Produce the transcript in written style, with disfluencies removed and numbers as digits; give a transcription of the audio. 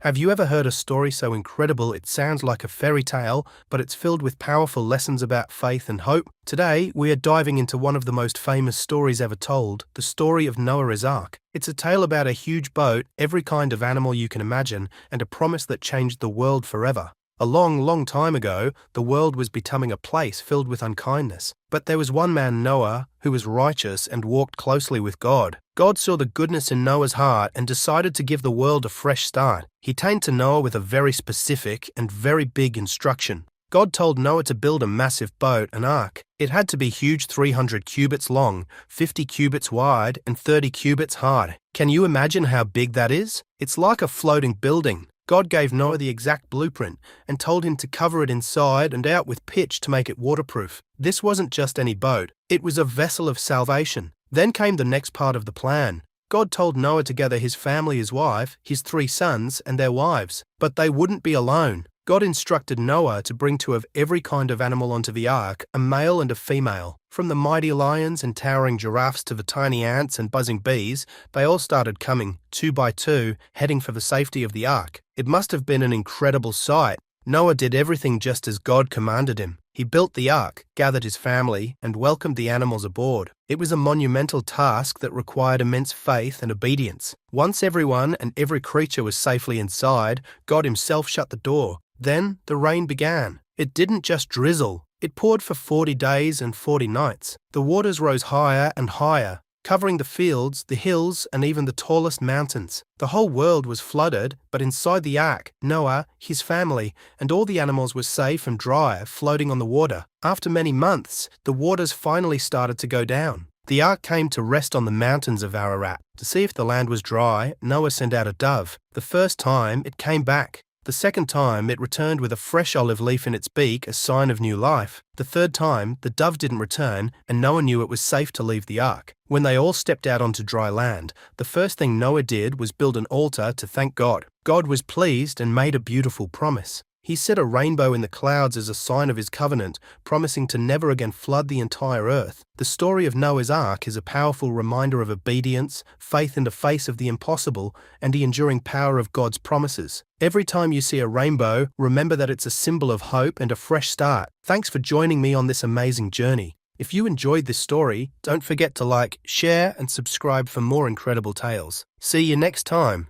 Have you ever heard a story so incredible it sounds like a fairy tale, but it's filled with powerful lessons about faith and hope? Today, we are diving into one of the most famous stories ever told, the story of Noah's Ark. It's a tale about a huge boat, every kind of animal you can imagine, and a promise that changed the world forever. A long, long time ago, the world was becoming a place filled with unkindness. But there was one man, Noah, who was righteous and walked closely with God. God saw the goodness in Noah's heart and decided to give the world a fresh start. He came to Noah with a very specific and very big instruction. God told Noah to build a massive boat, an ark. It had to be huge, 300 cubits long, 50 cubits wide, and 30 cubits high. Can you imagine how big that is? It's like a floating building. God gave Noah the exact blueprint and told him to cover it inside and out with pitch to make it waterproof. This wasn't just any boat, it was a vessel of salvation. Then came the next part of the plan. God told Noah to gather his family, his wife, his 3 sons, and their wives. But they wouldn't be alone. God instructed Noah to bring 2 of every kind of animal onto the ark, a male and a female. From the mighty lions and towering giraffes to the tiny ants and buzzing bees, they all started coming, 2 by 2, heading for the safety of the ark. It must have been an incredible sight. Noah did everything just as God commanded him. He built the ark, gathered his family, and welcomed the animals aboard. It was a monumental task that required immense faith and obedience. Once everyone and every creature was safely inside, God himself shut the door. Then the rain began. It didn't just drizzle. It poured for 40 days and 40 nights. The waters rose higher and higher, covering the fields, the hills, and even the tallest mountains. The whole world was flooded, but inside the ark, Noah, his family, and all the animals were safe and dry, floating on the water. After many months, the waters finally started to go down. The ark came to rest on the mountains of Ararat. To see if the land was dry, Noah sent out a dove. The first time, it came back. The second time, it returned with a fresh olive leaf in its beak, a sign of new life. The third time, the dove didn't return, and Noah knew it was safe to leave the ark. When they all stepped out onto dry land, the first thing Noah did was build an altar to thank God. God was pleased and made a beautiful promise. He set a rainbow in the clouds as a sign of his covenant, promising to never again flood the entire earth. The story of Noah's Ark is a powerful reminder of obedience, faith in the face of the impossible, and the enduring power of God's promises. Every time you see a rainbow, remember that it's a symbol of hope and a fresh start. Thanks for joining me on this amazing journey. If you enjoyed this story, don't forget to like, share, and subscribe for more incredible tales. See you next time.